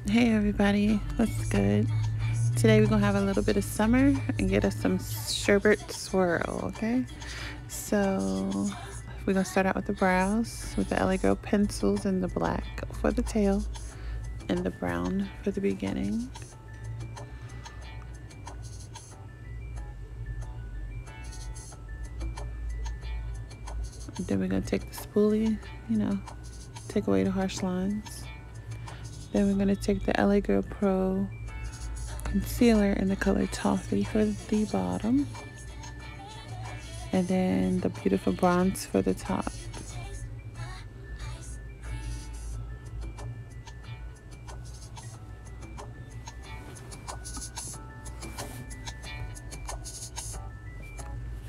Hey everybody, what's good? Today we're gonna have a little bit of summer and get us some sherbet swirl, okay? So we're gonna start out with the brows with the LA Girl pencils in the black for the tail and the brown for the beginning. Then we're gonna take the spoolie, take away the harsh lines. Then we're gonna take the LA Girl Pro concealer in the color Toffee for the bottom. And then the beautiful bronze for the top.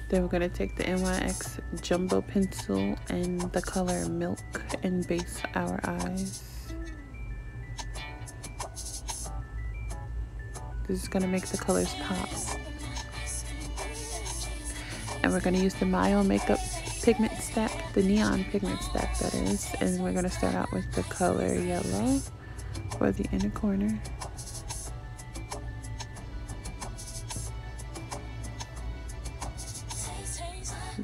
Then we're going to take the NYX Jumbo Pencil in the color Milk and base our eyes. This is going to make the colors pop. And we're going to use the MyoMakeup pigment stack, the neon pigment stack that is. And we're going to start out with the color yellow for the inner corner.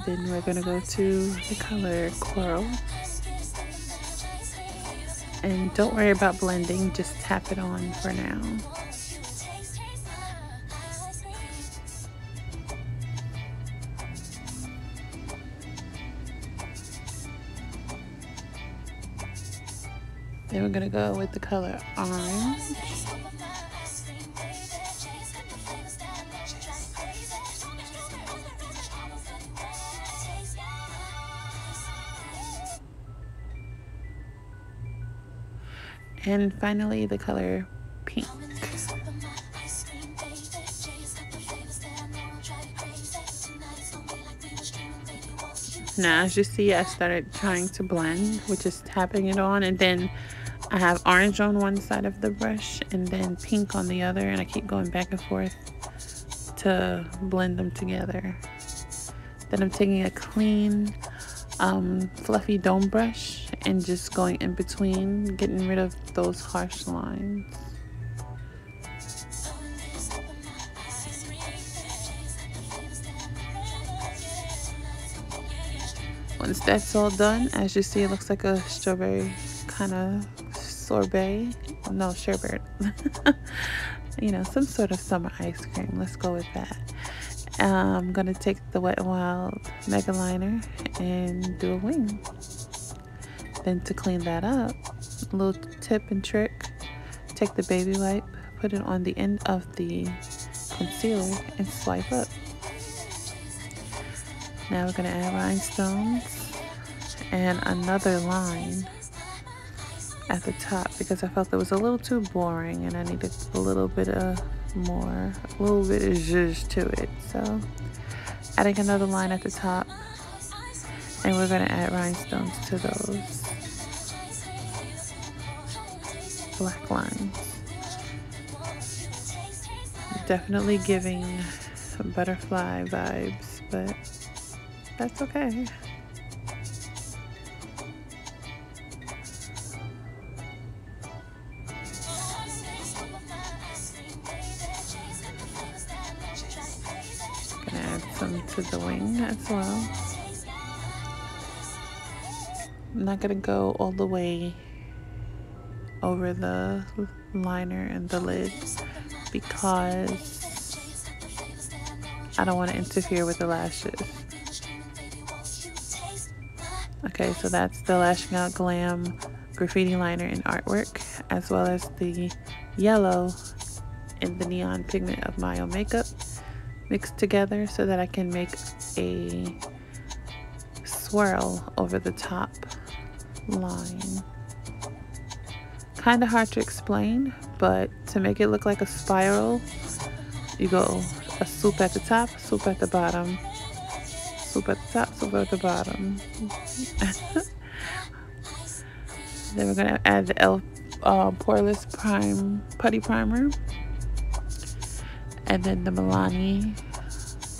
Then we're going to go to the color Coral. And don't worry about blending, just tap it on for now. Then we're going to go with the color Orange. And finally, the color Pink. Now, as you see, I started trying to blend, which is tapping it on, and then I have orange on one side of the brush and then pink on the other, and I keep going back and forth to blend them together. Then I'm taking a clean, fluffy dome brush and just going in between, getting rid of those harsh lines. Once that's all done, as you see, it looks like a strawberry kind of sorbet. No, sherbet. Some sort of summer ice cream. Let's go with that. I'm gonna take the Wet n Wild Megaliner and do a wing. Then to clean that up, a little tip and trick, take the baby wipe, put it on the end of the concealer and swipe up. Now we're gonna add rhinestones and another line at the top because I felt it was a little too boring and I needed a little bit of zhuzh to it. So adding another line at the top, and we're going to add rhinestones to those black lines. Definitely giving butterfly vibes, but that's okay. To the wing as well. I'm not gonna go all the way over the liner and the lid because I don't want to interfere with the lashes. Okay, so that's the LashingOutGlam graffiti liner in ArtWerk, as well as the yellow in the neon pigment of MyoMakeup mixed together so that I can make a swirl over the top line. Kind of hard to explain, but to make it look like a spiral, you go a swoop at the top, swoop at the bottom, swoop at the top, swoop at the bottom. Then we're gonna add the Poreless Putty primer. And then the Milani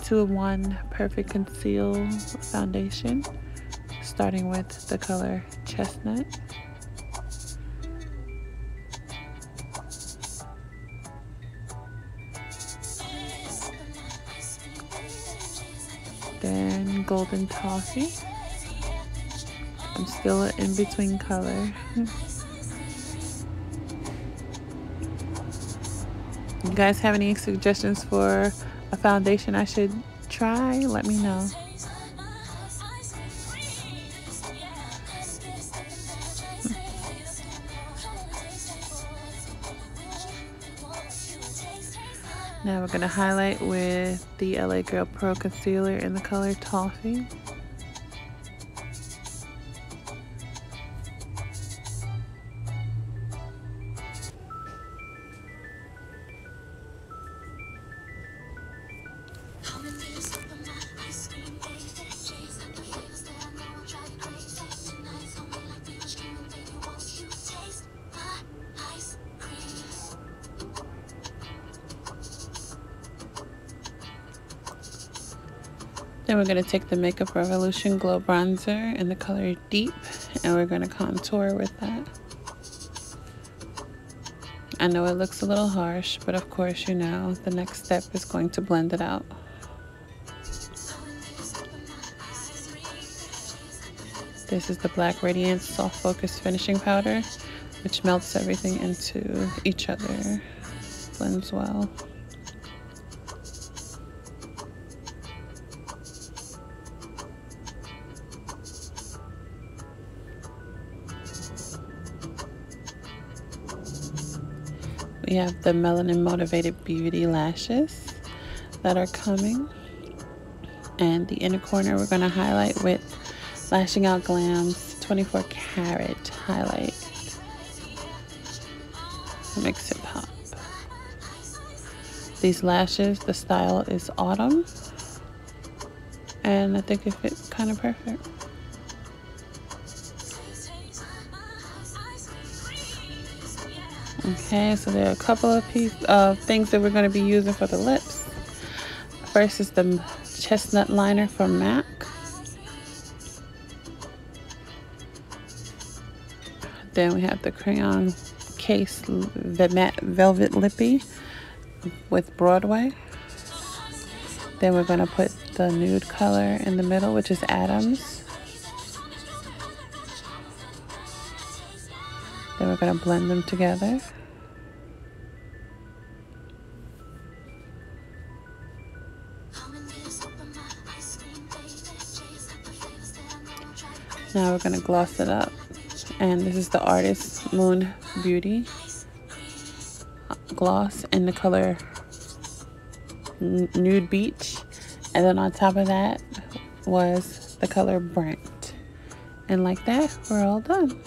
2-in-1 Perfect Conceal foundation, starting with the color Chestnut. golden toffee. I'm still an in-between color. You guys have any suggestions for a foundation I should try? Let me know. Now we're going to highlight with the LA Girl Pro Concealer in the color Toffee. Then we're going to take the Makeup Revolution Glow Bronzer in the color Deep, and we're going to contour with that. I know it looks a little harsh, but of course, you know, the next step is going to blend it out. This is the Black Radiance Soft Focus Finishing Powder, which melts everything into each other, blends well. We have the Melanin Motivated Beauty lashes that are coming. And the inner corner we're going to highlight with LashingOutGlam's 24 Karat highlight. Makes it pop. These lashes, the style is autumn. And I think it fits kind of perfect. Okay, so there are a couple of things that we're going to be using for the lips. First is the Chestnut liner from MAC. Then we have the Crayon Case, the Matte Velvet Lippie with Broadway. Then we're going to put the nude color in the middle, which is Adams. Then we're going to blend them together. Now we're going to gloss it up. And this is the Artist Moon Beauty gloss in the color Nude Beach. And then on top of that was the color Brent. And like that, we're all done.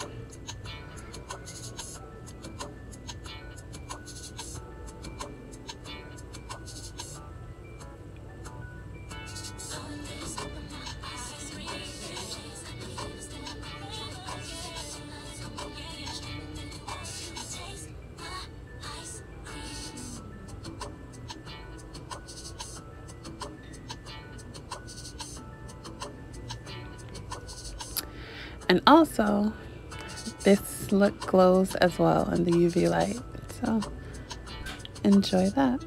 And also, this look glows as well in the UV light. So, enjoy that.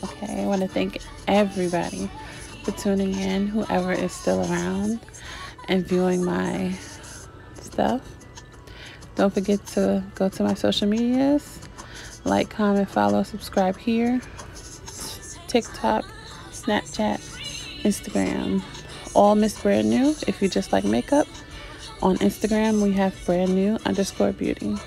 Okay, I want to thank everybody for tuning in, whoever is still around and viewing my stuff. Don't forget to go to my social medias. Like, comment, follow, subscribe here. TikTok, Snapchat, Instagram. All Miss Brand New. If you just like makeup. On Instagram, we have brand new _beauty.